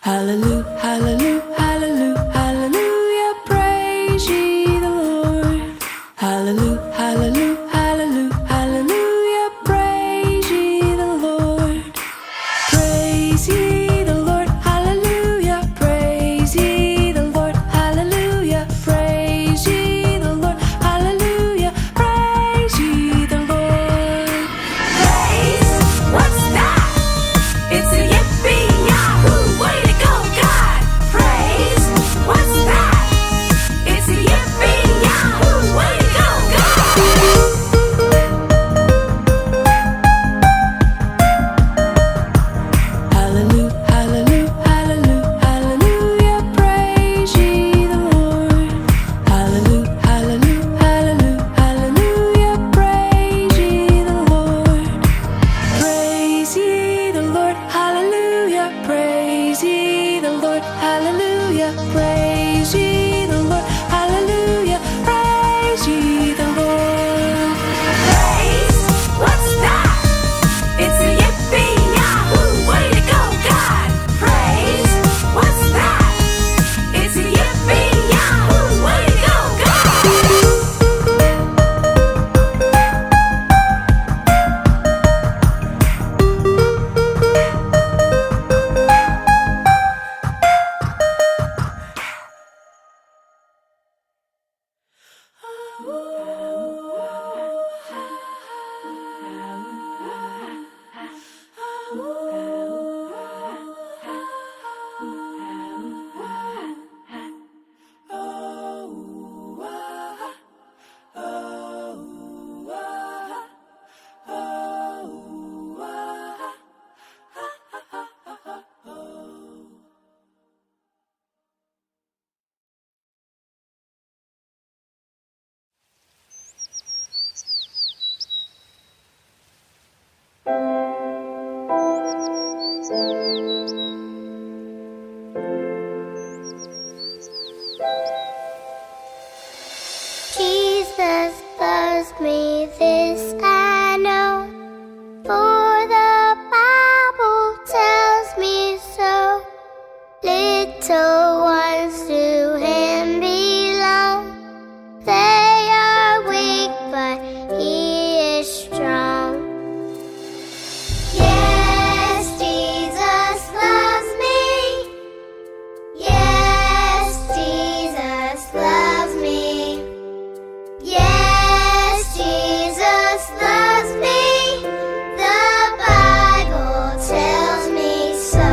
Hallelujah, hallelujah, hallelujah, hallelujah, praise ye the Lord. Hallelujah, hallelujah, hallelujah, hallelujah, praise ye the Lord. Praise ye the Lord, hallelujah, praise ye the Lord, hallelujah, praise ye the Lord, hallelujah, praise ye the Lord. Praise, what's that? It's a yippee yahoo, way to go, God! Praise, what's that? It's a yippee yahoo, way to go, God! Hallelujah, hallelujah, hallelujah, hallelujah, praise ye the Lord. Hallelujah, hallelujah, hallelujah, hallelujah, praise ye the Lord. Praise ye the Lord, hallelujah, praise ye the Lord, hallelujah, praise ye the Lord, hallelujah, praise ye the Lord. Praise, what's that? It's a yippee yahoo, way to go, God! Praise, what's that? It's a yippee yahoo, way to go, God! Jesus loves me, this I know, for the Bible tells me so. Little ones to Him belong. They are weak, but He is strong. Yes, Jesus loves me. Yes, Jesus loves me. Yes, Jesus loves me. The Bible tells me so.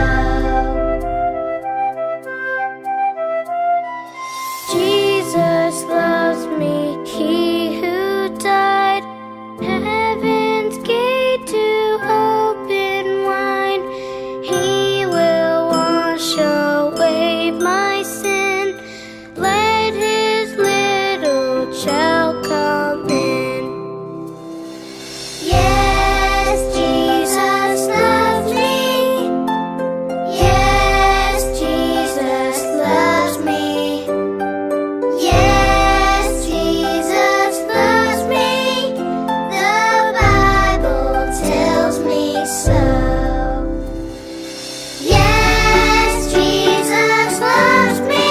Jesus loves me, He who died, heaven's gate to open wide. He will wash away my sin. Let His little child come in. Yes, Jesus loves me. Yes, Jesus loves me. Yes, Jesus loves me. The Bible tells me so. Yes, Jesus loves me.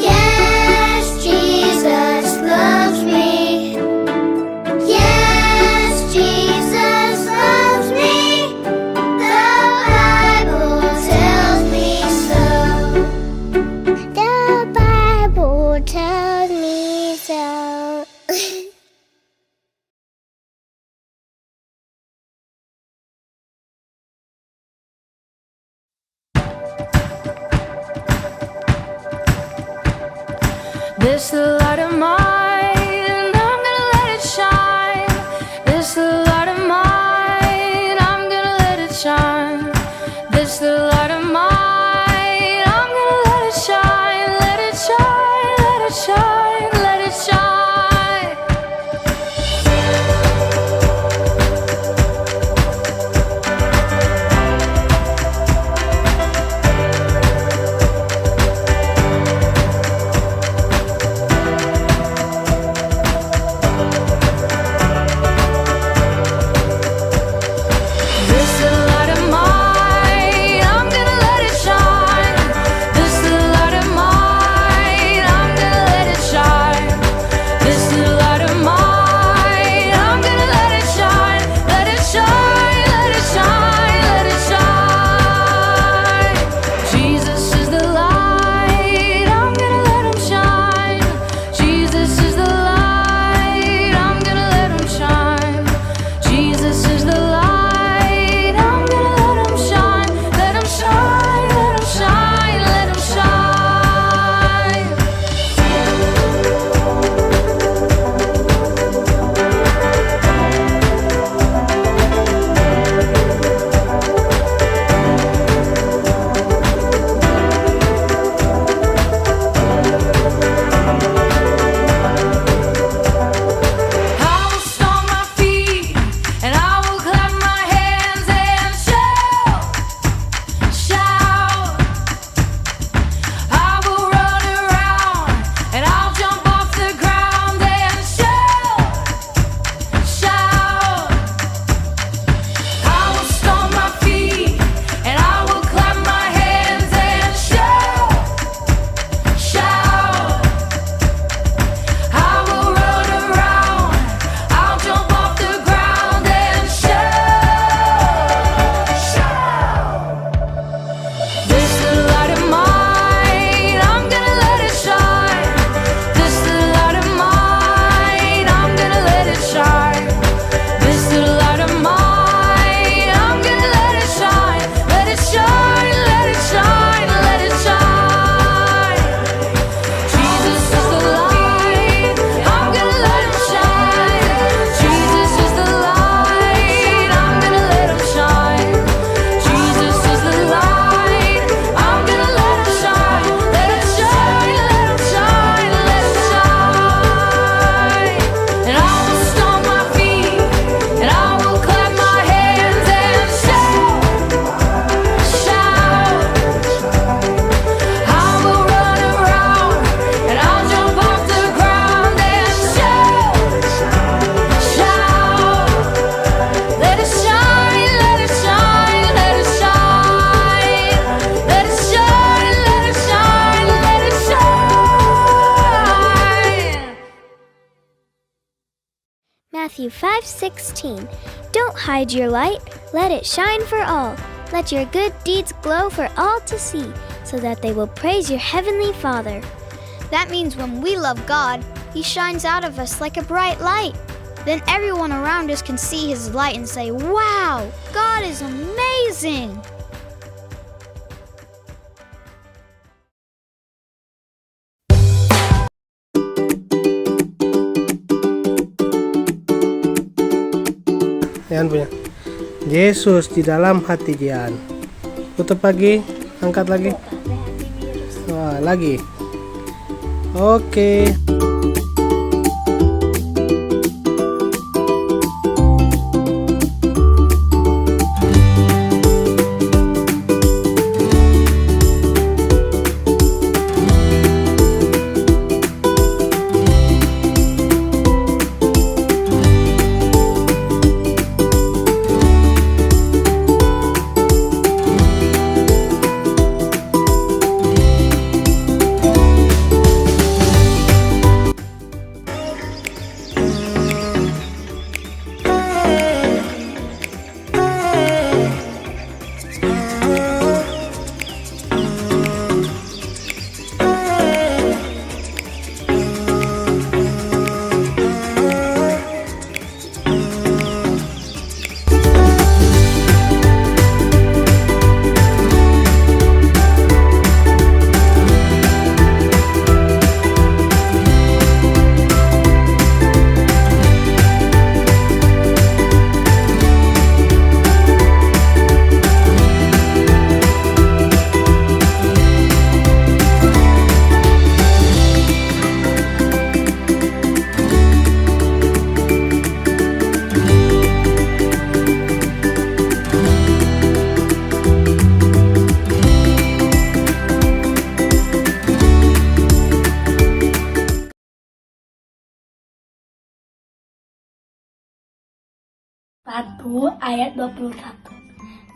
Yes, Jesus loves me. Yes, Jesus loves me. The Bible tells me so. The Bible tells me so. This light of mine, I'm gonna let it shine. This light of mine, I'm gonna let it shine. This light of mine, I'm gonna let it shine. Let it shine, let it shine, let it shine. Matthew 5:16. Don't hide your light, let it shine for all. Let your good deeds glow for all to see, so that they will praise your heavenly Father. That means when we love God, He shines out of us like a bright light. Then everyone around us can see His light and say, "Wow, God is amazing!" Jian punya. Yesus di dalam hati Jian. Tutup lagi, angkat lagi. Wah, lagi. Oke. Ayat 21.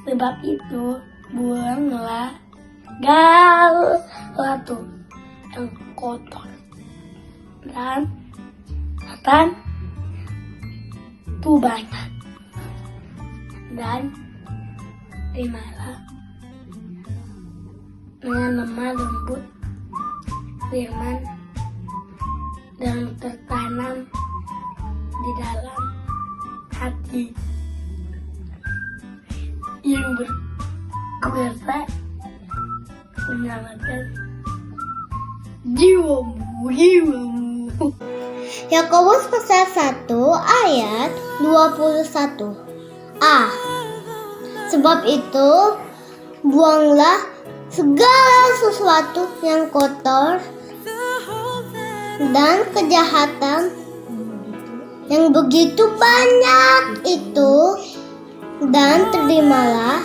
Sebab itu buanglah segala sesuatu yang kotor dan setan itu banyak, dan terimalah dengan lemah lembut firman yang tertanam di dalam hati yang berkuasa menyelamatkan jiwamu. Yakobus pasal 1 ayat 21a. Sebab itu buanglah segala sesuatu yang kotor dan kejahatan yang begitu banyak itu, dan terimalah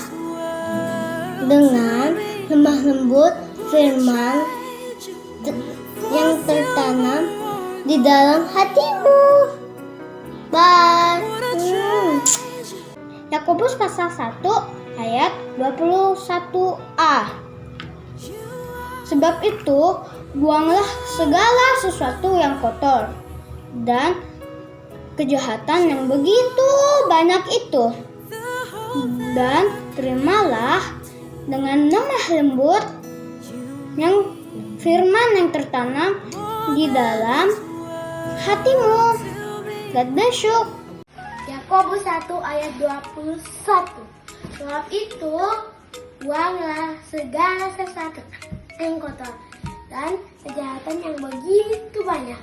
dengan lemah lembut firman yang tertanam di dalam hatimu. Bye. Yakobus pasal 1 ayat 21a. Sebab itu buanglah segala sesuatu yang kotor dan kejahatan yang begitu banyak itu, dan terimalah dengan lemah lembut yang firman yang tertanam di dalam hatimu. God bless you. Yakobus 1 ayat 21. Sebab itu buanglah segala sesuatu yang kotor dan kejahatan yang begitu banyak,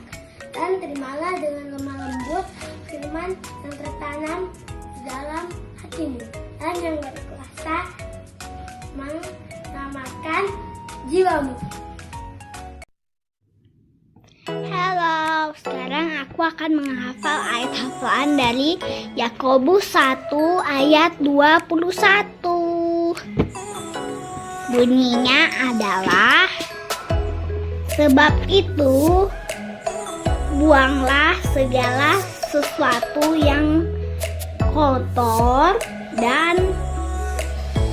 dan terimalah dengan lemah lembut firman yang tertanam di dalam hatimu, dan yang berkuasa menyelamatkan jiwamu. Halo, sekarang aku akan menghafal ayat hafalan dari Yakobus 1 ayat 21. Bunyinya adalah, sebab itu buanglah segala sesuatu yang kotor dan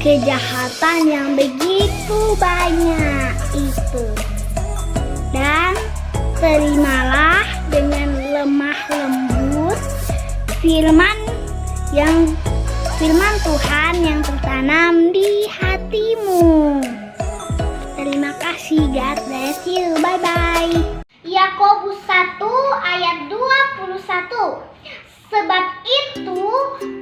kejahatan yang begitu banyak itu, dan terimalah dengan lemah lembut firman firman Tuhan yang tertanam di hatimu. Terima kasih, God bless you. Bye bye. Yakobus 1 ayat 21. Sebab itu,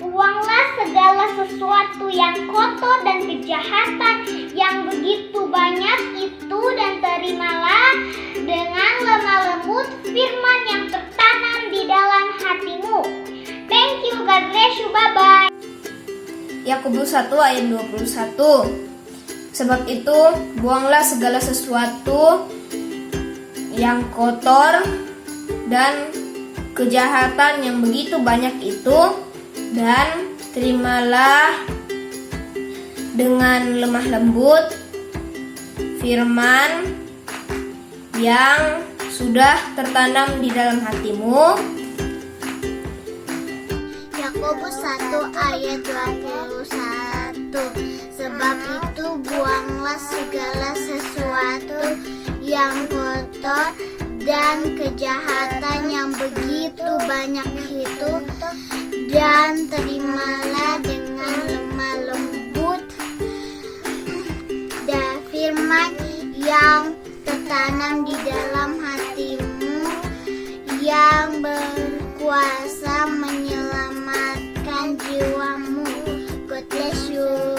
buanglah segala sesuatu yang kotor dan kejahatan yang begitu banyak itu, dan terimalah dengan lemah lembut firman yang tertanam di dalam hatimu. Thank you, God bless you, bye-bye. Yakobus 1 ayat 21. Sebab itu, buanglah segala sesuatu yang kotor dan kejahatan yang begitu banyak itu, dan terimalah dengan lemah lembut firman yang sudah tertanam di dalam hatimu. Yakobus 1 ayat 21. Sebab itu buanglah segala sesuatu yang kotor dan kejahatan yang begitu banyak itu, dan terimalah dengan lemah lembut dan firman yang tertanam di dalam hatimu, yang berkuasa menyelamatkan jiwamu. God bless you.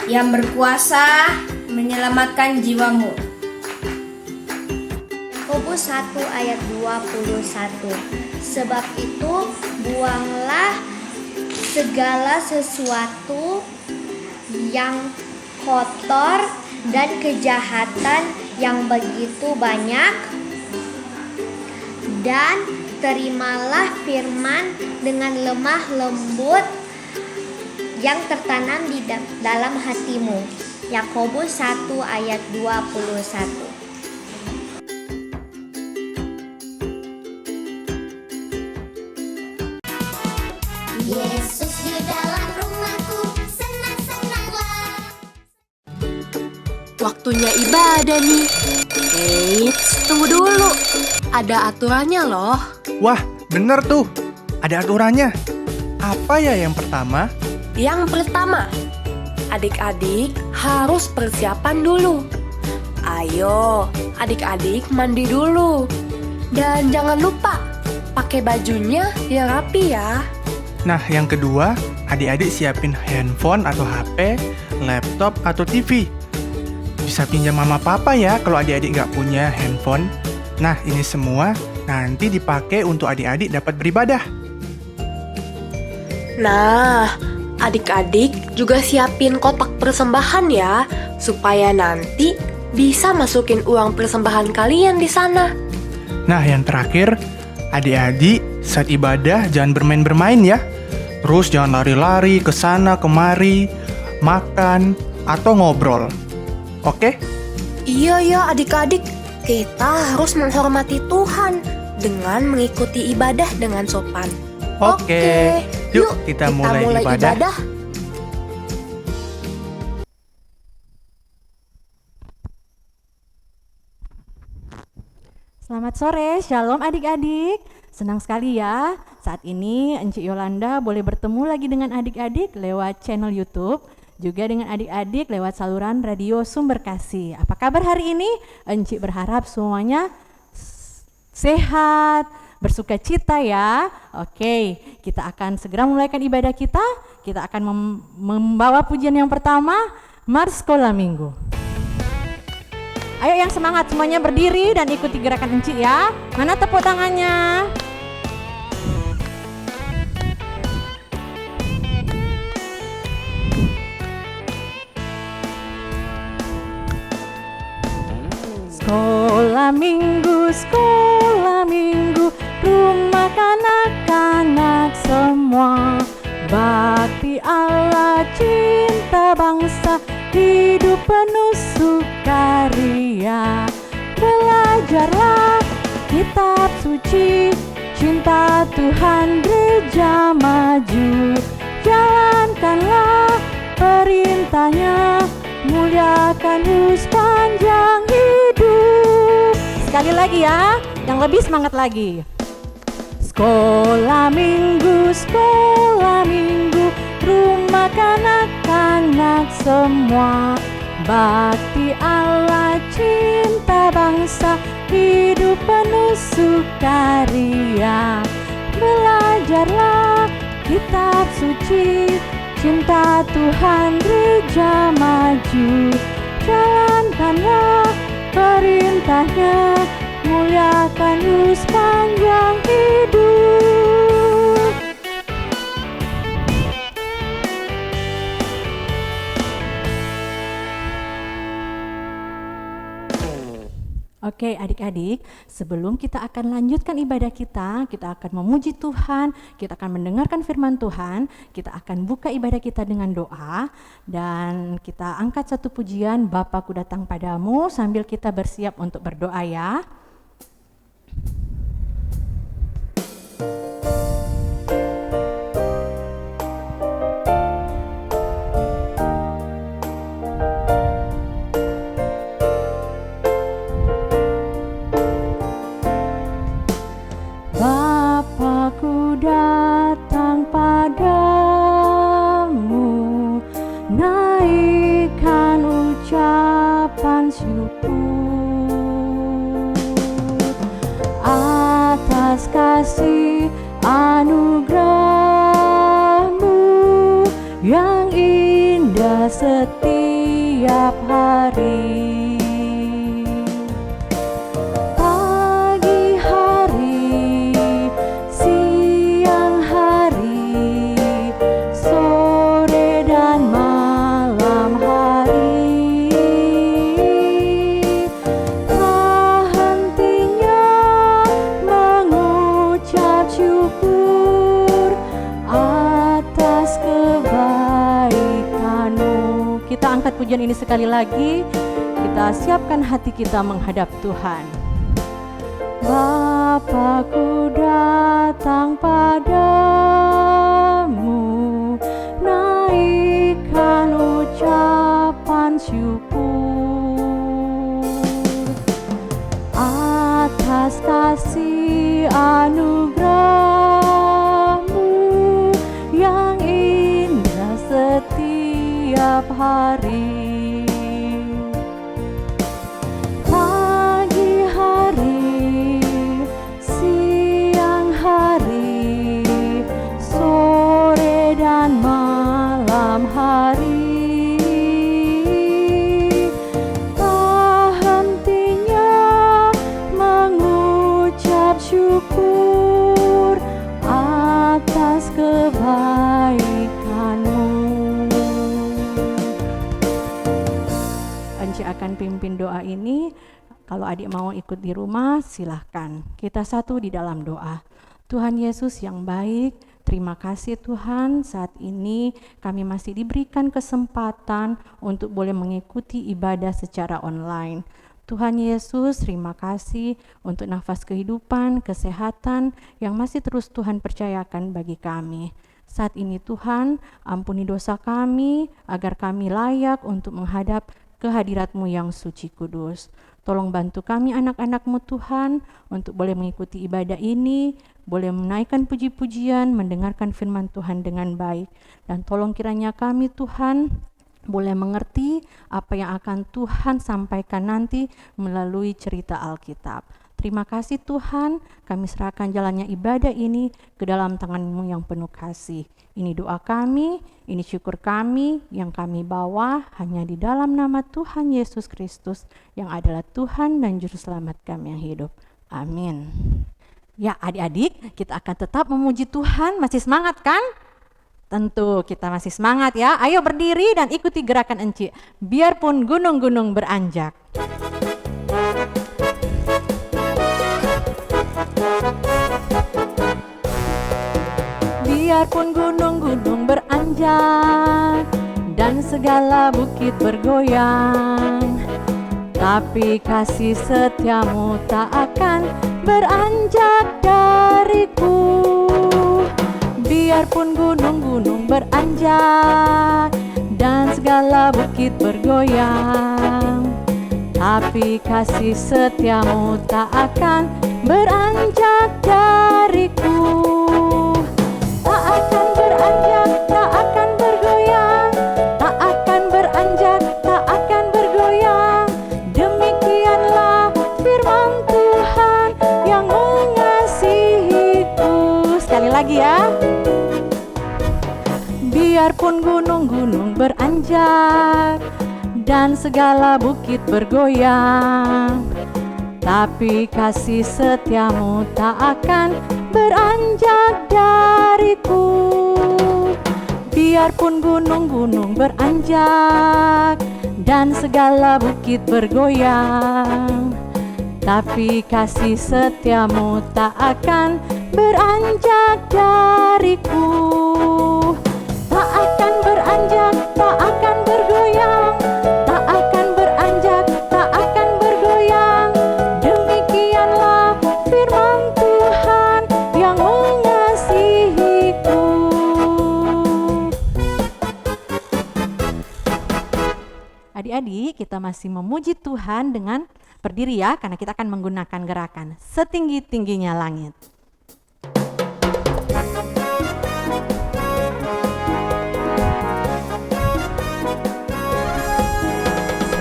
Yang berkuasa menyelamatkan jiwamu. Yakobus 1 ayat 21. Sebab itu buanglah segala sesuatu yang kotor dan kejahatan yang begitu banyak, dan terimalah firman dengan lemah lembut yang tertanam di dalam hatimu. Yakobus 1 ayat 21. Yesus di dalam rumahku, senang-senanglah. Waktunya ibadah nih. Eits, tunggu dulu. Ada aturannya loh. Wah, bener tuh. Ada aturannya. Apa ya yang pertama? Yang pertama, adik-adik harus persiapan dulu. Ayo, adik-adik mandi dulu. Dan jangan lupa, pakai bajunya yang rapi ya. Nah, yang kedua, adik-adik siapin handphone atau HP, laptop atau TV. Bisa pinjam mama papa ya kalau adik-adik nggak punya handphone. Nah, ini semua nanti dipakai untuk adik-adik dapat beribadah. Nah, adik-adik juga siapin kotak persembahan ya, supaya nanti bisa masukin uang persembahan kalian di sana. Nah, yang terakhir, adik-adik saat ibadah jangan bermain-bermain ya. Terus jangan lari-lari ke sana kemari, makan atau ngobrol. Oke? Iya ya adik-adik, kita harus menghormati Tuhan dengan mengikuti ibadah dengan sopan. Oke. Yuk kita mulai ibadah. Selamat sore, shalom adik-adik. Senang sekali ya, saat ini Encik Yolanda boleh bertemu lagi dengan adik-adik lewat channel YouTube, juga dengan adik-adik lewat saluran radio Sumber Kasih. Apa kabar hari ini? Encik berharap semuanya sehat, bersuka cita ya. Oke, kita akan segera memulaikan ibadah kita. Kita akan membawa pujian yang pertama, Mars Sekolah Minggu. Ayo yang semangat semuanya berdiri dan ikuti gerakan Encik ya. Mana tepuk tangannya? Sekolah minggu, rumah kanak-kanak semua. Bakti Allah, cinta bangsa, hidup penuh sukaria. Belajarlah kitab suci, cinta Tuhan gereja maju. Jalankanlah perintahnya, muliakan sepanjang hidup. Sekali lagi ya, yang lebih semangat lagi. Sekolah minggu, rumah kanak-kanak semua. Bakti Allah, cinta bangsa, hidup penuh sukaria. Belajarlah kitab suci, cinta Tuhan gereja maju. Jalankanlah perintahnya, muliakan sepanjang hidup. Oke adik-adik, sebelum kita akan lanjutkan ibadah kita akan memuji Tuhan, kita akan mendengarkan firman Tuhan, kita akan buka ibadah kita dengan doa, dan kita angkat satu pujian, Bapa ku datang padamu, sambil kita bersiap untuk berdoa ya. Bapakku datang padamu, naikkan ucapan syukur atas kasih anugerah-Mu yang indah setiap hari. Angkat pujian ini sekali lagi, kita siapkan hati kita menghadap Tuhan. Bapakku datang padamu, naikkan ucapan syukur atas kasih anugerah-Mu yang indah setiap hari. Pagi hari, siang hari, sore dan malam hari, tak hentinya mengucap syukur atas kebaikan-Mu. Anci akan pimpin doa ini. Kalau adik mau ikut di rumah, silahkan. Kita satu di dalam doa. Tuhan Yesus yang baik, terima kasih Tuhan, saat ini kami masih diberikan kesempatan untuk boleh mengikuti ibadah secara online. Tuhan Yesus, terima kasih untuk nafas kehidupan, kesehatan yang masih terus Tuhan percayakan bagi kami. Saat ini Tuhan, ampuni dosa kami agar kami layak untuk menghadap kehadirat-Mu yang suci kudus. Tolong bantu kami anak-anak-Mu Tuhan untuk boleh mengikuti ibadah ini, boleh menaikkan puji-pujian, mendengarkan firman Tuhan dengan baik. Dan tolong kiranya kami Tuhan boleh mengerti apa yang akan Tuhan sampaikan nanti melalui cerita Alkitab. Terima kasih Tuhan, kami serahkan jalannya ibadah ini ke dalam tangan-Mu yang penuh kasih. Ini doa kami, ini syukur kami yang kami bawa hanya di dalam nama Tuhan Yesus Kristus yang adalah Tuhan dan Juru Selamat kami yang hidup. Amin. Ya adik-adik, kita akan tetap memuji Tuhan, masih semangat kan? Tentu kita masih semangat ya. Ayo berdiri dan ikuti gerakan Enci. Biarpun gunung-gunung beranjak. Biarpun gunung-gunung beranjak dan segala bukit bergoyang, tapi kasih setiamu tak akan beranjak dariku. Biarpun gunung-gunung beranjak dan segala bukit bergoyang, tapi kasih setiamu tak akan beranjak dariku. Tak akan beranjak, tak akan bergoyang, tak akan beranjak, tak akan bergoyang. Demikianlah firman Tuhan yang mengasihiku. Sekali lagi ya. Biarpun gunung-gunung beranjak dan segala bukit bergoyang, tapi kasih setiamu tak akan beranjak dariku. Biarpun gunung-gunung beranjak dan segala bukit bergoyang, tapi kasih setiamu tak akan beranjak dariku. Tak akan beranjak, tak akan bergoyang, tak akan beranjak, tak akan bergoyang. Demikianlah firman Tuhan yang mengasihiku. Adik-adik, kita masih memuji Tuhan dengan berdiri ya, karena kita akan menggunakan gerakan setinggi-tingginya langit.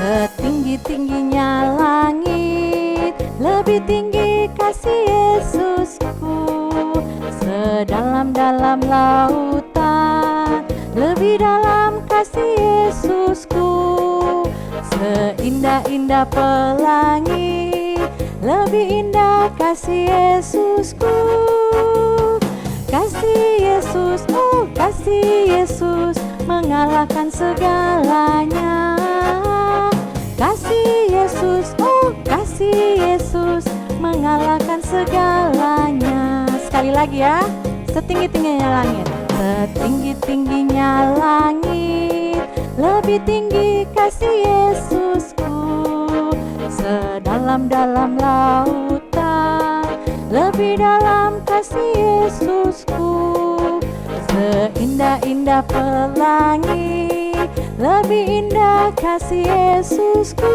Setinggi-tingginya langit, lebih tinggi kasih Yesusku. Sedalam-dalam lautan, lebih dalam kasih Yesusku. Seindah-indah pelangi, lebih indah kasih Yesusku. Kasih Yesus, oh kasih Yesus, mengalahkan segalanya. Kasih Yesus, oh kasih Yesus, mengalahkan segalanya. Sekali lagi ya, setinggi-tingginya langit. Setinggi-tingginya langit, lebih tinggi kasih Yesusku. Sedalam-dalam lautan, lebih dalam kasih Yesusku. Seindah-indah pelangi, lebih indah kasih Yesusku.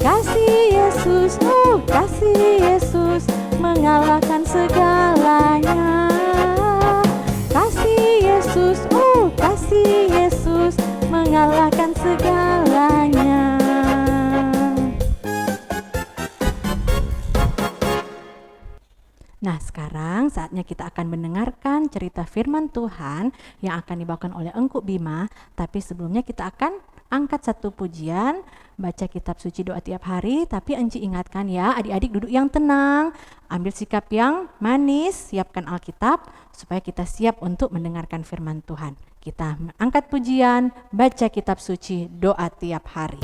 Kasih Yesus, oh kasih Yesus, mengalahkan segalanya. Kasih Yesus, oh kasih Yesus, mengalahkan segalanya. Nah, sekarang saatnya kita akan mendengarkan cerita firman Tuhan yang akan dibawakan oleh Engku Bima. Tapi sebelumnya kita akan angkat satu pujian, baca kitab suci doa tiap hari. Tapi Enci ingatkan ya, adik-adik duduk yang tenang, ambil sikap yang manis, siapkan Alkitab supaya kita siap untuk mendengarkan firman Tuhan. Kita angkat pujian, baca kitab suci doa tiap hari.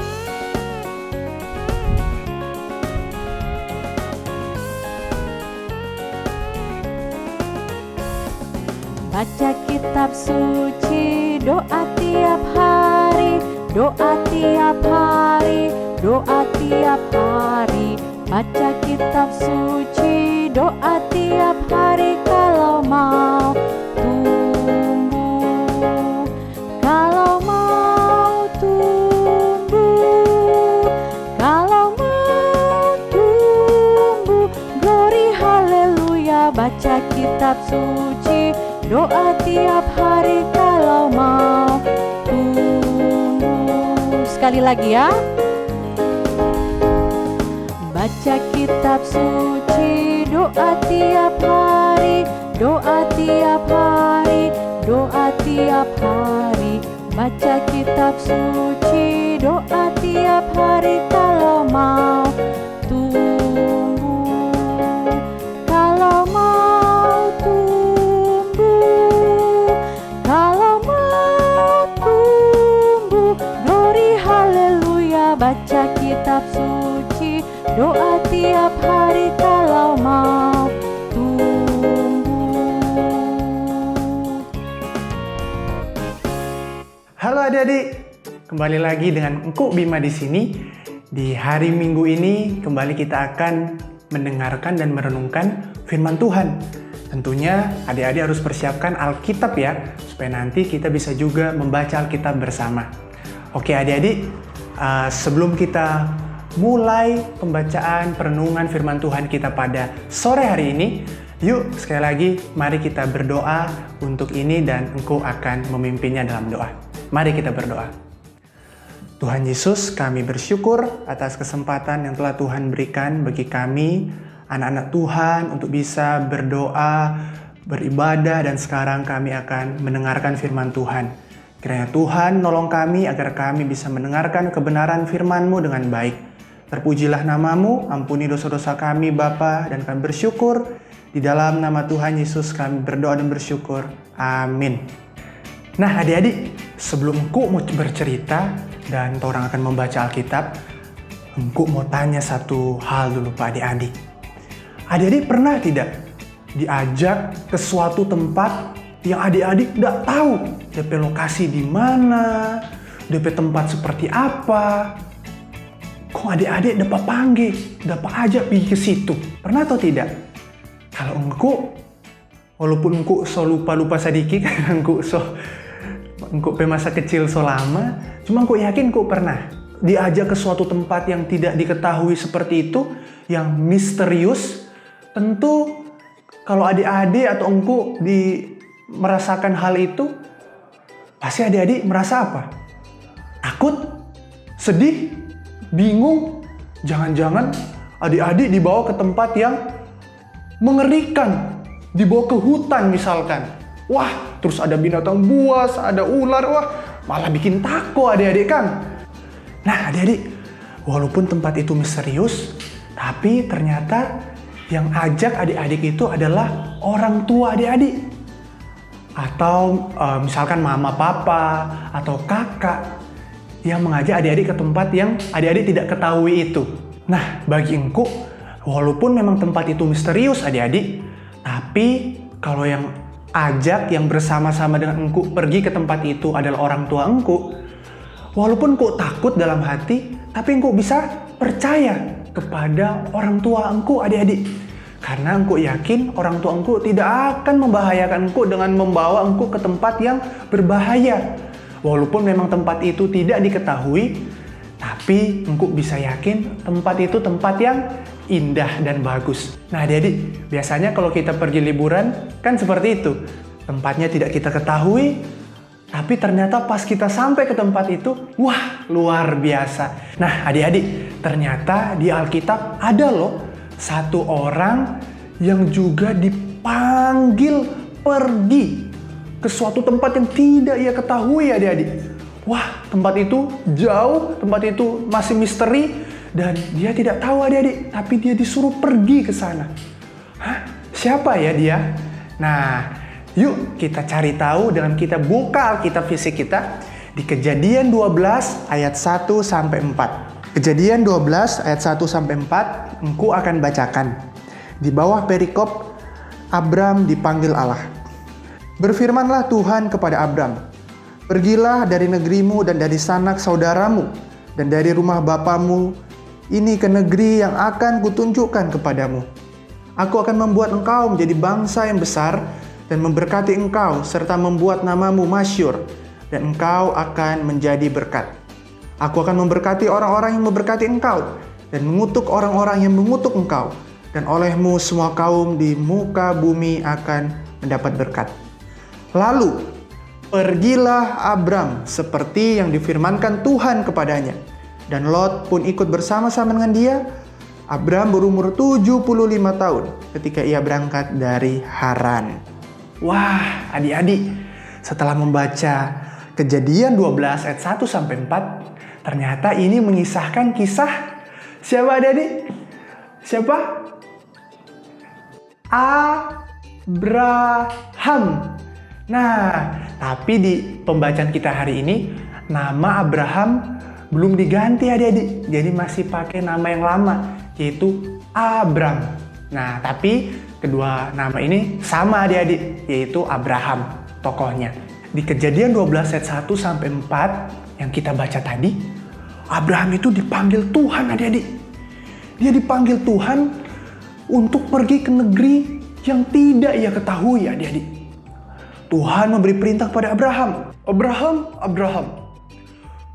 Baca kitab suci, doa tiap hari, doa tiap hari, doa tiap hari. Baca kitab suci, doa tiap hari kalau mau tumbuh, kalau mau tumbuh, kalau mau tumbuh. Glory haleluya, baca kitab suci, doa tiap hari kalau mau tumbuh. Sekali lagi ya. Baca kitab suci, doa tiap hari, doa tiap hari, doa tiap hari. Baca kitab suci, doa tiap hari kalau mau tumbuh, kalau mau tumbuh, kalau mau tumbuh. Glory haleluya, baca kitab suci, doa tiap hari kalau mau tumbuh. Halo adik-adik, kembali lagi dengan Engku Bima di sini. Di hari Minggu ini kembali kita akan mendengarkan dan merenungkan firman Tuhan. Tentunya adik-adik harus persiapkan Alkitab ya, supaya nanti kita bisa juga membaca Alkitab bersama. Oke adik-adik, sebelum kita mulai pembacaan perenungan firman Tuhan kita pada sore hari ini. Yuk, sekali lagi, mari kita berdoa untuk ini dan Engkau akan memimpinnya dalam doa. Mari kita berdoa. Tuhan Yesus, kami bersyukur atas kesempatan yang telah Tuhan berikan bagi kami, anak-anak Tuhan, untuk bisa berdoa, beribadah, dan sekarang kami akan mendengarkan firman Tuhan. Kiranya Tuhan nolong kami agar kami bisa mendengarkan kebenaran firman-Mu dengan baik. Terpujilah nama-Mu, ampuni dosa-dosa kami Bapa, dan kami bersyukur. Di dalam nama Tuhan Yesus kami berdoa dan bersyukur. Amin. Nah adik-adik, sebelum Engkau mau bercerita dan orang akan membaca Alkitab, Engkau mau tanya satu hal dulu Pak adik-adik. Adik-adik pernah tidak diajak ke suatu tempat yang adik-adik tidak tahu DP lokasi di mana, DP tempat seperti apa? Kok adik-adik dapat panggil, dapat ajak pergi ke situ? Pernah atau tidak? Kalau engkau, walaupun engkau so lupa-lupa sedikit, engkau pe masa kecil so lama, cuma engkau yakin engkau pernah diajak ke suatu tempat yang tidak diketahui seperti itu, yang misterius. Tentu kalau adik-adik atau engkau merasakan hal itu, pasti adik-adik merasa apa? Takut? Sedih? Bingung? Jangan-jangan adik-adik dibawa ke tempat yang mengerikan, dibawa ke hutan misalkan. Wah, terus ada binatang buas, ada ular, wah, malah bikin takut adik-adik kan. Nah adik-adik, walaupun tempat itu misterius, tapi ternyata yang ajak adik-adik itu adalah orang tua adik-adik. Atau misalkan mama, papa, atau kakak yang mengajak adik-adik ke tempat yang adik-adik tidak ketahui itu. Nah, bagi engkau, walaupun memang tempat itu misterius adik-adik, tapi kalau yang ajak, yang bersama-sama dengan engkau pergi ke tempat itu adalah orang tua engkau, walaupun engkau takut dalam hati, tapi engkau bisa percaya kepada orang tua engkau adik-adik. Karena engkau yakin orang tua engkau tidak akan membahayakan engkau dengan membawa engkau ke tempat yang berbahaya. Walaupun memang tempat itu tidak diketahui, tapi engkau bisa yakin tempat itu tempat yang indah dan bagus. Nah adik-adik, biasanya kalau kita pergi liburan kan seperti itu. Tempatnya tidak kita ketahui, tapi ternyata pas kita sampai ke tempat itu, wah luar biasa. Nah adik-adik, ternyata di Alkitab ada loh satu orang yang juga dipanggil pergi ke suatu tempat yang tidak ia ketahui adik-adik. Wah, tempat itu jauh, tempat itu masih misteri, dan dia tidak tahu adik-adik, tapi dia disuruh pergi ke sana. Hah? Siapa ya dia? Nah, yuk kita cari tahu dengan kita buka Alkitab fisik kita di Kejadian 12 ayat 1 sampai 4. Kejadian 12 ayat 1 sampai 4, engkau akan bacakan. Di bawah perikop, Abram dipanggil Allah. Berfirmanlah Tuhan kepada Abram, pergilah dari negerimu dan dari sanak saudaramu dan dari rumah bapamu ini ke negeri yang akan kutunjukkan kepadamu. Aku akan membuat engkau menjadi bangsa yang besar dan memberkati engkau serta membuat namamu masyhur dan engkau akan menjadi berkat. Aku akan memberkati orang-orang yang memberkati engkau dan mengutuk orang-orang yang mengutuk engkau, dan olehmu semua kaum di muka bumi akan mendapat berkat. Lalu pergilah Abram seperti yang difirmankan Tuhan kepadanya, dan Lot pun ikut bersama-sama dengan dia. Abram berumur 75 tahun ketika ia berangkat dari Haran. Wah, adik-adik, setelah membaca Kejadian 12 ayat 1 sampai 4, ternyata ini mengisahkan kisah siapa adik-adik? Siapa? Abraham. Nah, tapi di pembacaan kita hari ini, nama Abraham belum diganti adik-adik. Jadi masih pakai nama yang lama, yaitu Abram. Nah, tapi kedua nama ini sama adik-adik, yaitu Abraham tokohnya. Di Kejadian 12 ayat 1 sampai 4 yang kita baca tadi, Abraham itu dipanggil Tuhan adik-adik. Dia dipanggil Tuhan untuk pergi ke negeri yang tidak ia ketahui adik-adik. Tuhan memberi perintah kepada Abraham. Abraham, Abraham,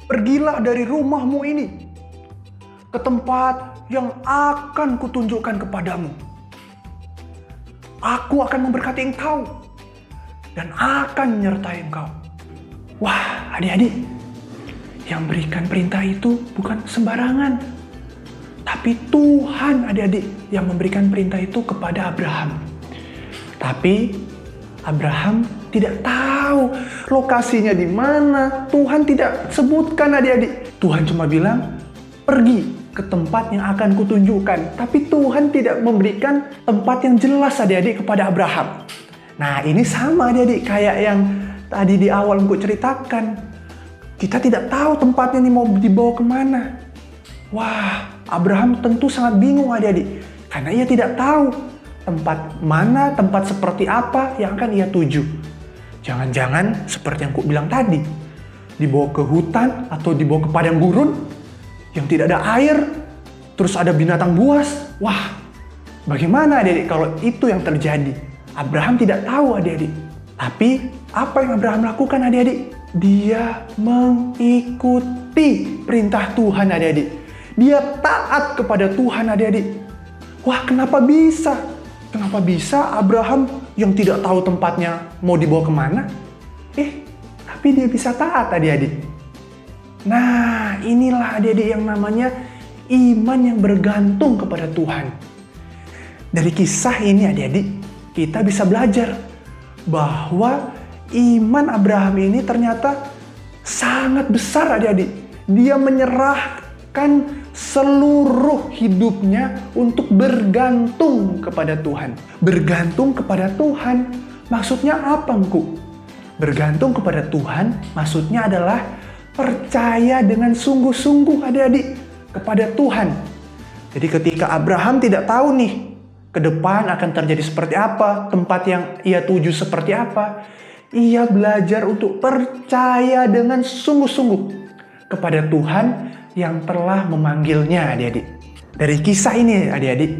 pergilah dari rumahmu ini ke tempat yang akan kutunjukkan kepadamu. Aku akan memberkati engkau dan akan menyertai engkau. Wah, adik-adik, yang berikan perintah itu bukan sembarangan. Tapi Tuhan, adik-adik, yang memberikan perintah itu kepada Abraham. Tapi Abraham tidak tahu lokasinya di mana. Tuhan tidak sebutkan, adik-adik. Tuhan cuma bilang, pergi ke tempat yang akan kutunjukkan. Tapi Tuhan tidak memberikan tempat yang jelas, adik-adik, kepada Abraham. Nah, ini sama, adik-adik, kayak yang tadi di awal aku ceritakan. Kita tidak tahu tempatnya ini mau dibawa kemana. Wah, Abraham tentu sangat bingung, adik-adik. Karena ia tidak tahu tempat mana, tempat seperti apa yang akan ia tuju. Jangan-jangan seperti yang aku bilang tadi, dibawa ke hutan atau dibawa ke padang gurun yang tidak ada air, terus ada binatang buas. Wah, bagaimana adik-adik kalau itu yang terjadi? Abraham tidak tahu, adik-adik. Tapi apa yang Abraham lakukan, adik-adik? Dia mengikuti perintah Tuhan, adik-adik. Dia taat kepada Tuhan, adik-adik. Wah, kenapa bisa? Kenapa bisa Abraham yang tidak tahu tempatnya mau dibawa kemana? Tapi dia bisa taat, adik-adik. Nah, inilah adik-adik yang namanya iman yang bergantung kepada Tuhan. Dari kisah ini, adik-adik, kita bisa belajar bahwa iman Abraham ini ternyata sangat besar, adik-adik. Dia menyerahkan seluruh hidupnya untuk bergantung kepada Tuhan. Bergantung kepada Tuhan maksudnya apa, Engku? Bergantung kepada Tuhan maksudnya adalah percaya dengan sungguh-sungguh, adik-adik, kepada Tuhan. Jadi ketika Abraham tidak tahu nih ke depan akan terjadi seperti apa, tempat yang ia tuju seperti apa, ia belajar untuk percaya dengan sungguh-sungguh kepada Tuhan yang telah memanggilnya, adik-adik. Dari kisah ini, adik-adik,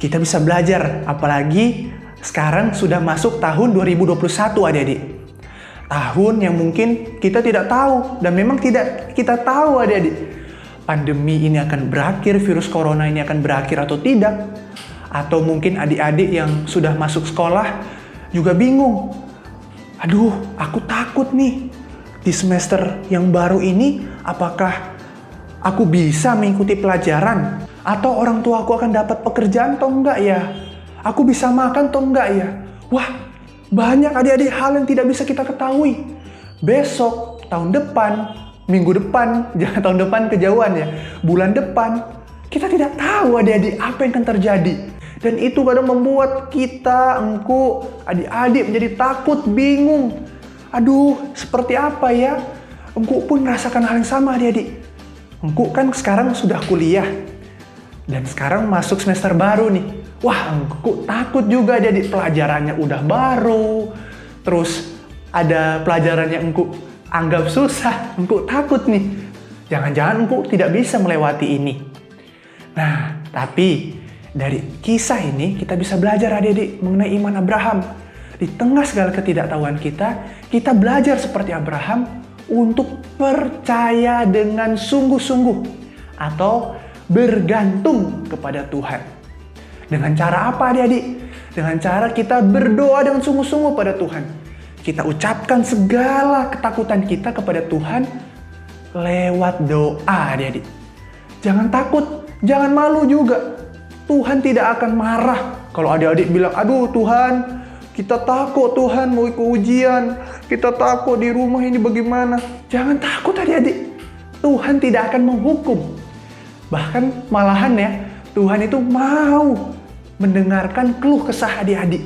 kita bisa belajar, apalagi sekarang sudah masuk tahun 2021, adik-adik. Tahun yang mungkin kita tidak tahu, dan memang tidak kita tahu, adik-adik, pandemi ini akan berakhir, virus corona ini akan berakhir atau tidak. Atau mungkin adik-adik yang sudah masuk sekolah juga bingung. Aduh, aku takut nih, di semester yang baru ini apakah aku bisa mengikuti pelajaran? Atau orang tua aku akan dapat pekerjaan atau enggak ya? Aku bisa makan atau enggak ya? Wah, banyak adik-adik hal yang tidak bisa kita ketahui. Besok, tahun depan, minggu depan, jangan tahun depan kejauhan ya, bulan depan, kita tidak tahu, adik-adik, apa yang akan terjadi. Dan itu kadang membuat kita, engkau, adik-adik menjadi takut, bingung. Aduh, seperti apa ya? Engkau pun merasakan hal yang sama, adik-adik. Engkau kan sekarang sudah kuliah. Dan sekarang masuk semester baru nih. Wah, engkau takut juga, adik-adik, pelajarannya udah baru. Terus ada pelajaran yang engkau anggap susah. Engkau takut nih. Jangan-jangan engkau tidak bisa melewati ini. Nah, tapi dari kisah ini kita bisa belajar, adik-adik, mengenai iman Abraham. Di tengah segala ketidaktahuan kita belajar seperti Abraham untuk percaya dengan sungguh-sungguh atau bergantung kepada Tuhan. Dengan cara apa, adik-adik? Dengan cara kita berdoa dengan sungguh-sungguh pada Tuhan. Kita ucapkan segala ketakutan kita kepada Tuhan lewat doa, adik-adik. Jangan takut, jangan malu juga. Tuhan tidak akan marah kalau adik-adik bilang, aduh Tuhan, kita takut Tuhan mau ikut ujian, kita takut di rumah ini bagaimana. Jangan takut, adik-adik. Tuhan tidak akan menghukum. Bahkan malahan ya, Tuhan itu mau mendengarkan keluh kesah adik-adik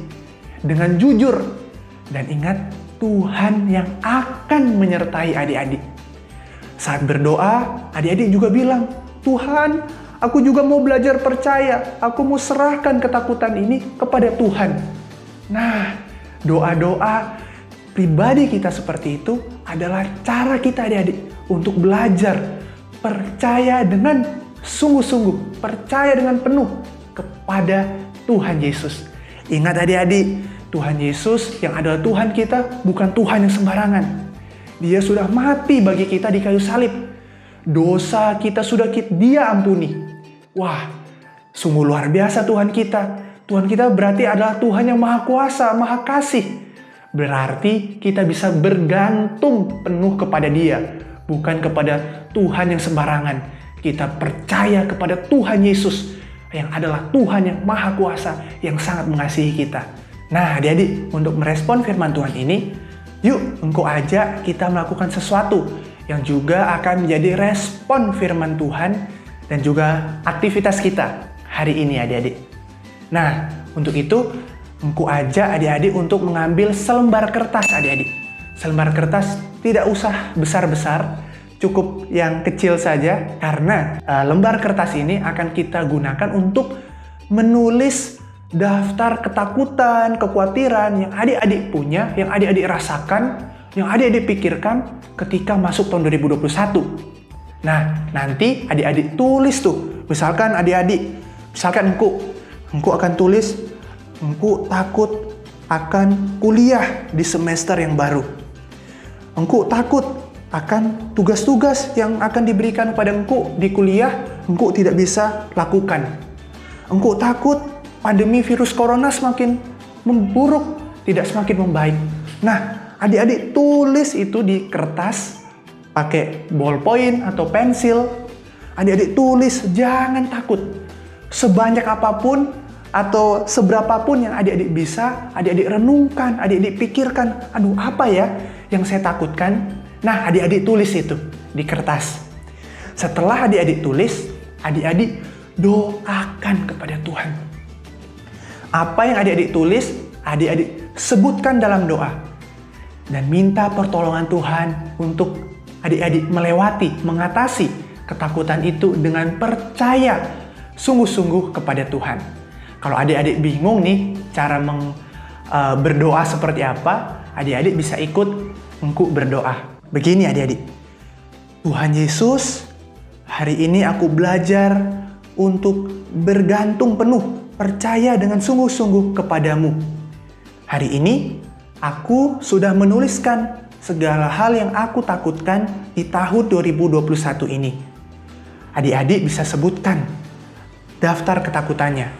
dengan jujur. Dan ingat, Tuhan yang akan menyertai adik-adik. Saat berdoa, adik-adik juga bilang, Tuhan, aku juga mau belajar percaya. Aku mau serahkan ketakutan ini kepada Tuhan. Nah, doa-doa pribadi kita seperti itu adalah cara kita, adik-adik, untuk belajar percaya dengan sungguh-sungguh, percaya dengan penuh kepada Tuhan Yesus. Ingat, adik-adik, Tuhan Yesus yang adalah Tuhan kita bukan Tuhan yang sembarangan. Dia sudah mati bagi kita di kayu salib. dosa kita sudah Dia ampuni. Wah, sungguh luar biasa Tuhan kita. Tuhan kita berarti adalah Tuhan yang maha kuasa, maha kasih. Berarti kita bisa bergantung penuh kepada Dia, bukan kepada Tuhan yang sembarangan. Kita percaya kepada Tuhan Yesus yang adalah Tuhan yang maha kuasa, yang sangat mengasihi kita. Nah, adik-adik, untuk merespon firman Tuhan ini, yuk engkau ajak kita melakukan sesuatu yang juga akan menjadi respon firman Tuhan dan juga aktivitas kita hari ini, adik-adik. Nah, untuk itu engkau ajak adik-adik untuk mengambil selembar kertas, adik-adik. Selembar kertas tidak usah besar-besar, cukup yang kecil saja, karena lembar kertas ini akan kita gunakan untuk menulis daftar ketakutan, kekhawatiran yang adik-adik punya, yang adik-adik rasakan, yang adik-adik pikirkan ketika masuk tahun 2021. Nah, nanti adik-adik tulis tuh. Misalkan engkau akan tulis, engkau takut akan kuliah di semester yang baru. Engkau takut akan tugas-tugas yang akan diberikan pada engkau di kuliah, engkau tidak bisa lakukan. Engkau takut pandemi virus corona semakin memburuk, tidak semakin membaik. Nah, adik-adik tulis itu di kertas, pakai ballpoint atau pensil. Adik-adik tulis, jangan takut. Sebanyak apapun atau seberapapun yang adik-adik bisa, adik-adik renungkan, adik-adik pikirkan, aduh apa ya yang saya takutkan? Nah, adik-adik tulis itu di kertas. Setelah adik-adik tulis, adik-adik doakan kepada Tuhan. Apa yang adik-adik tulis, adik-adik sebutkan dalam doa. Dan minta pertolongan Tuhan untuk adik-adik melewati, mengatasi ketakutan itu dengan percaya sungguh-sungguh kepada Tuhan. Kalau adik-adik bingung nih cara berdoa seperti apa, adik-adik bisa ikut engkau berdoa. Begini adik-adik, Tuhan Yesus, hari ini aku belajar untuk bergantung penuh, percaya dengan sungguh-sungguh kepadamu. Hari ini, aku sudah menuliskan segala hal yang aku takutkan di tahun 2021 ini. Adik-adik bisa sebutkan daftar ketakutannya.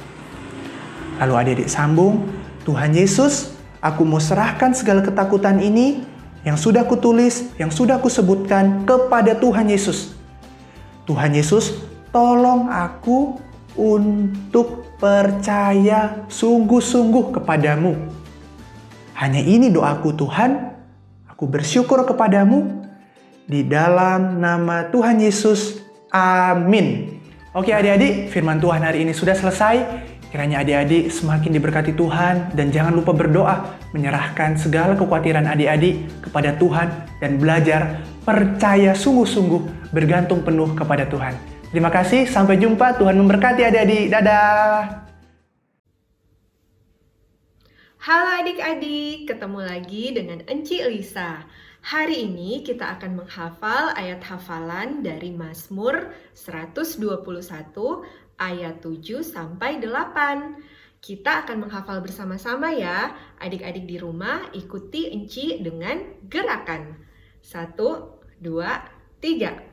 Lalu adik-adik sambung, Tuhan Yesus, aku mau serahkan segala ketakutan ini yang sudah kutulis, yang sudah kusebutkan kepada Tuhan Yesus. Tuhan Yesus, tolong aku untuk percaya sungguh-sungguh kepadamu. Hanya ini doaku Tuhan, aku bersyukur kepadamu, di dalam nama Tuhan Yesus, amin. Oke adik-adik, firman Tuhan hari ini sudah selesai. Kiranya adik-adik semakin diberkati Tuhan dan jangan lupa berdoa, menyerahkan segala kekhawatiran adik-adik kepada Tuhan dan belajar percaya sungguh-sungguh bergantung penuh kepada Tuhan. Terima kasih, sampai jumpa. Tuhan memberkati adik-adik. Dadah! Halo adik-adik, ketemu lagi dengan Enci Lisa. Hari ini kita akan menghafal ayat hafalan dari Mazmur 121 ayat 7 sampai 8. Kita akan menghafal bersama-sama ya. Adik-adik di rumah ikuti Enci dengan gerakan. 1, 2, 3.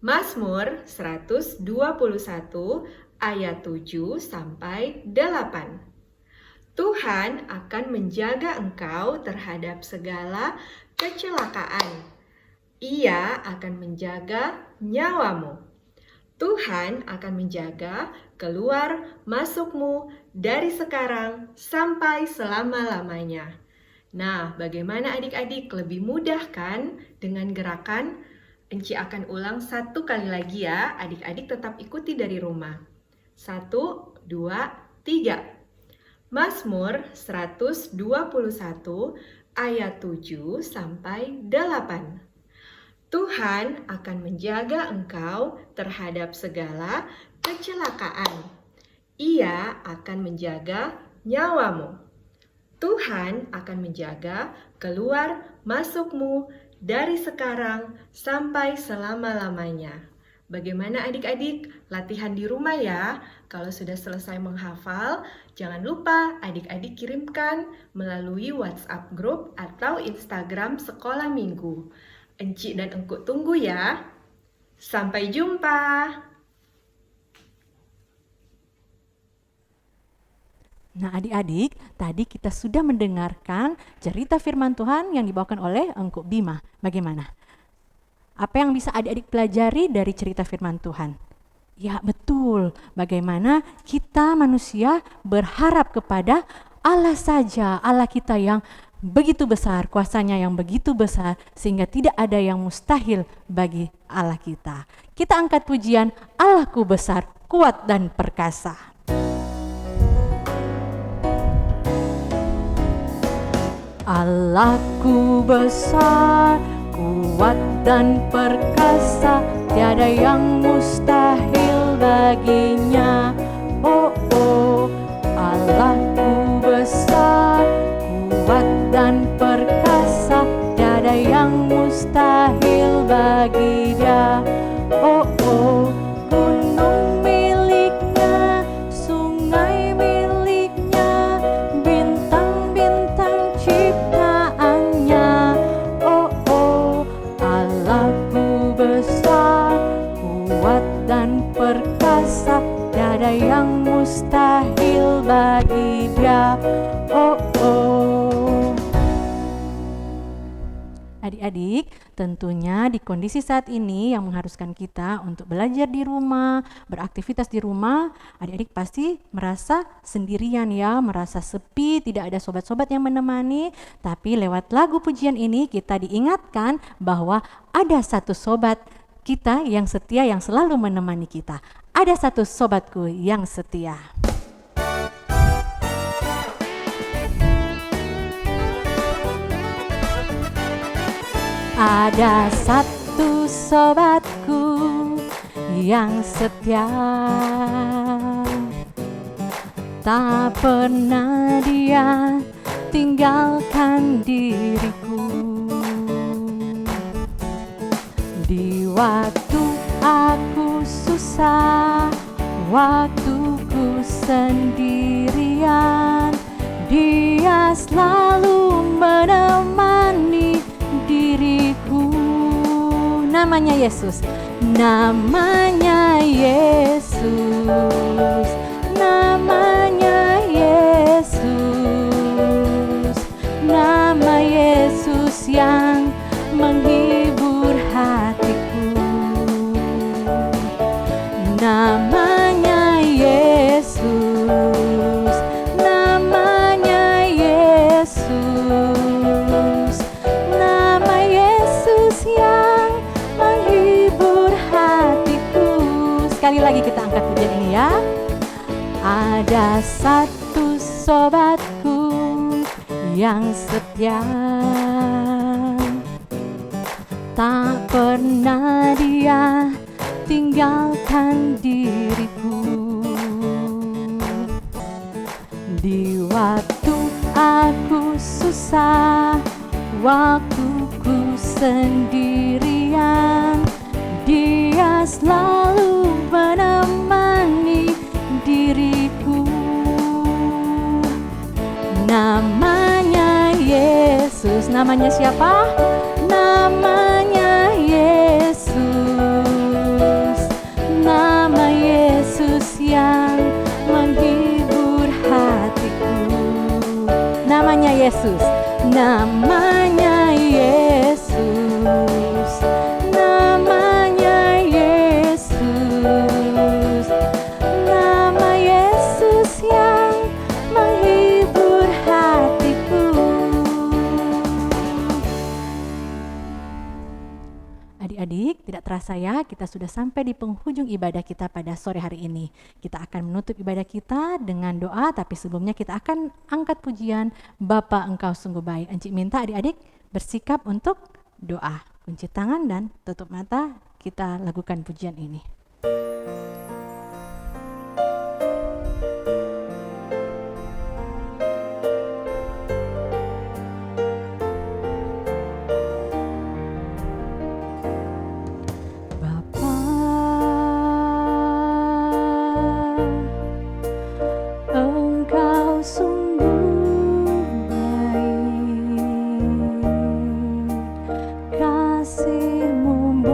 Mazmur 121 ayat 7 sampai 8. Tuhan akan menjaga engkau terhadap segala kecelakaan. Ia akan menjaga nyawamu. Tuhan akan menjaga keluar masukmu dari sekarang sampai selama-lamanya. Nah, bagaimana adik-adik? Lebih mudah kan dengan gerakan? Enci akan ulang 1 kali lagi ya. Adik-adik tetap ikuti dari rumah. 1, 2, 3. Mazmur 121 ayat 7 sampai 8. Tuhan akan menjaga engkau terhadap segala kecelakaan. Ia akan menjaga nyawamu. Tuhan akan menjaga keluar masukmu dari sekarang sampai selama-lamanya. Bagaimana adik-adik? Latihan di rumah ya. Kalau sudah selesai menghafal, jangan lupa adik-adik kirimkan melalui WhatsApp grup atau Instagram Sekolah Minggu. Enci dan Engku tunggu ya. Sampai jumpa. Nah, adik-adik, tadi kita sudah mendengarkan cerita firman Tuhan yang dibawakan oleh Engku Bima. Bagaimana? Apa yang bisa adik-adik pelajari dari cerita firman Tuhan? Ya, betul. Bagaimana kita manusia berharap kepada Allah saja, Allah kita yang begitu besar, kuasanya yang begitu besar, sehingga tidak ada yang mustahil bagi Allah kita. Kita angkat pujian, Allahku besar, kuat dan perkasa. Allahku besar, kuat dan perkasa, tiada yang mustahil baginya. Oh, oh, Allahku besar, kuat dan perkasa, tiada yang mustahil bagi Dia. Oh, oh, gunung miliknya, sungai miliknya, bintang-bintang ciptaannya. Oh, oh, Allahku besar, kuat dan perkasa, tiada yang mustahil bagi Dia. Oh, oh. Adik-adik, tentunya di kondisi saat ini yang mengharuskan kita untuk belajar di rumah, beraktivitas di rumah, adik-adik pasti merasa sendirian ya, merasa sepi, tidak ada sobat-sobat yang menemani. Tapi lewat lagu pujian ini kita diingatkan bahwa ada satu sobat kita yang setia yang selalu menemani kita. Ada satu sobatku yang setia. Ada satu sobatku yang setia, tak pernah dia tinggalkan diriku. Di waktu aku susah, waktuku sendirian, Dia selalu menemani diriku. Namanya Yesus, namanya Yesus, namanya Yesus, nama Yesus yang menghibur hatiku. Namanya Yesus, namanya Yesus, nama Yesus yang menghibur hatiku. Sekali lagi kita angkat pujian ini ya. Ada satu sobatku yang setia, tak pernah dia tinggalkan diriku. Di waktu aku susah, waktuku sendirian, Dia selalu menemani diriku. Namanya Yesus, namanya siapa? Namanya Yesus, nama Yesus yang menghibur hatiku. Namanya Yesus, namanya Yesus, namanya Yesus, nama Yesus yang menghibur hatiku. Adik-adik, tidak terasa ya, kita sudah sampai di penghujung ibadah kita pada sore hari ini. Kita akan menutup ibadah kita dengan doa, tapi sebelumnya kita akan angkat pujian Bapa Engkau Sungguh Baik. Encik minta adik-adik bersikap untuk doa. Kunci tangan dan tutup mata, kita lakukan pujian ini. Engkau sungguh baik, kasih-Mu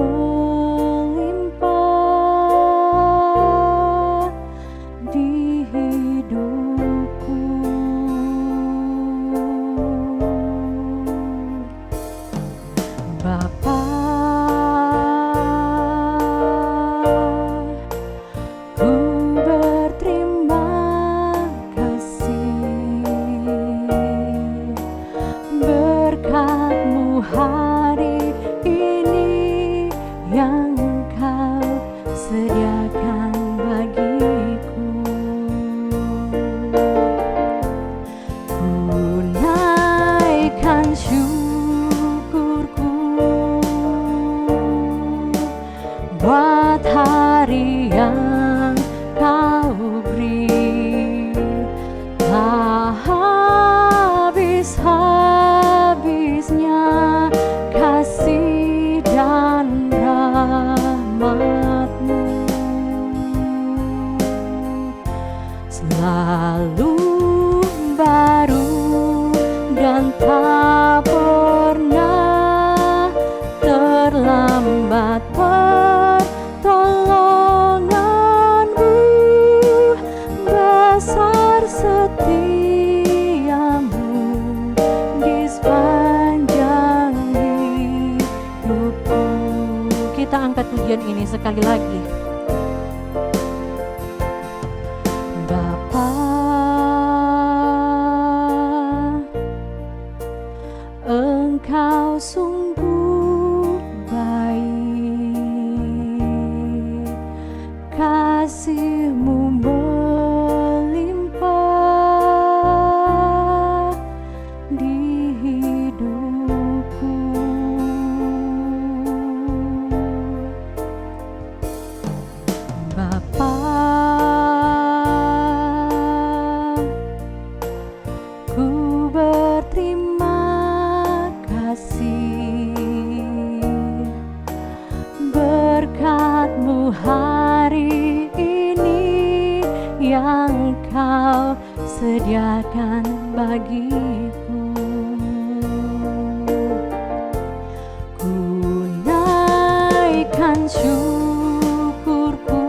pujian ini sekali lagi. Bapa, Engkau sungguh baik, kasih-Mu melimpah di hidupku. Bapa, ku berterima kasih berkat-Mu hari ini yang Kau sediakan bagiku. Ku naikkan syukurku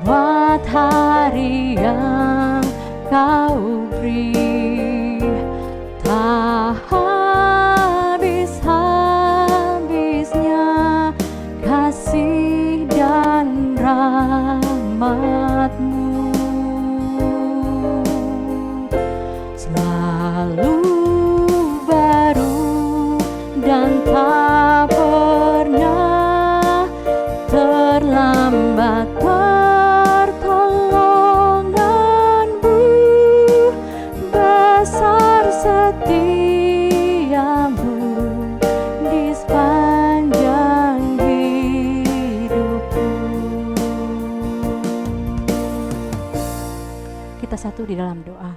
buat hari yang Kau beri, tak habis-habisnya kasih dan rahmat-Mu. Selalu baru dan tak pernah terlambat pertolongan-Mu, besar setia-Mu di sepanjang hidupku. Kita satu di dalam doa.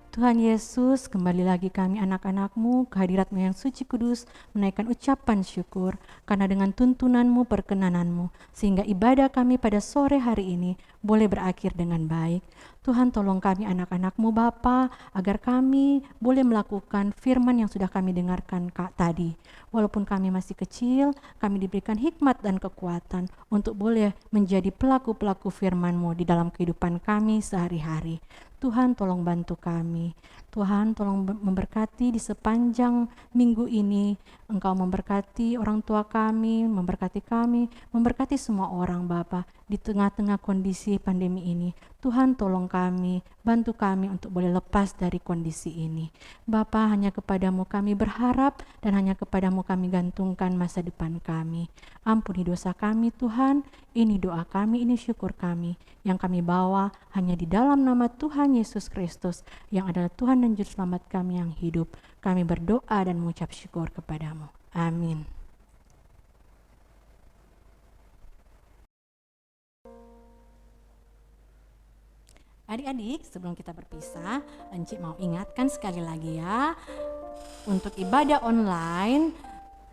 Tuhan Yesus, kembali lagi kami anak-anak-Mu, kehadirat-Mu yang suci kudus, menaikkan ucapan syukur, karena dengan tuntunan-Mu, perkenanan-Mu, sehingga ibadah kami pada sore hari ini boleh berakhir dengan baik. Tuhan, tolong kami anak-anak-Mu Bapa, agar kami boleh melakukan firman yang sudah kami dengarkan tadi. Walaupun kami masih kecil, kami diberikan hikmat dan kekuatan untuk boleh menjadi pelaku-pelaku firman-Mu di dalam kehidupan kami sehari-hari. Tuhan, tolong bantu kami. Tuhan, tolong memberkati di sepanjang minggu ini. Engkau memberkati orang tua kami, memberkati semua orang Bapa di tengah-tengah kondisi pandemi ini. Tuhan, tolong kami, bantu kami untuk boleh lepas dari kondisi ini. Bapa, hanya kepadamu kami berharap dan hanya kepadamu kami gantungkan masa depan kami. Ampuni dosa kami Tuhan, ini doa kami, ini syukur kami yang kami bawa hanya di dalam nama Tuhan Yesus Kristus yang adalah Tuhan dan Juru Selamat kami yang hidup. Kami berdoa dan mengucap syukur kepadamu. Amin. Adik-adik, sebelum kita berpisah, Encik mau ingatkan sekali lagi ya, untuk ibadah online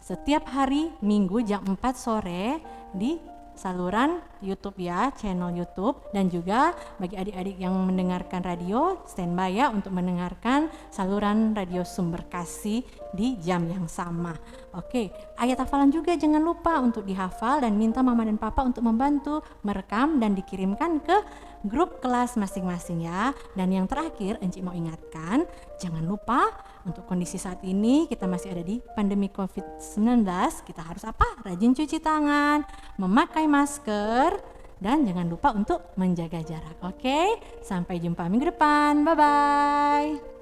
setiap hari Minggu jam 4 sore di saluran YouTube ya, channel YouTube, dan juga bagi adik-adik yang mendengarkan radio, standby ya untuk mendengarkan saluran radio Sumber Kasih di jam yang sama. Oke, ayat hafalan juga jangan lupa untuk dihafal dan minta mama dan papa untuk membantu merekam dan dikirimkan ke grup kelas masing-masing ya. Dan yang terakhir, Encik mau ingatkan, jangan lupa untuk kondisi saat ini kita masih ada di pandemi COVID-19, kita harus apa? Rajin cuci tangan, memakai masker, dan jangan lupa untuk menjaga jarak. Oke, sampai jumpa minggu depan. Bye-bye.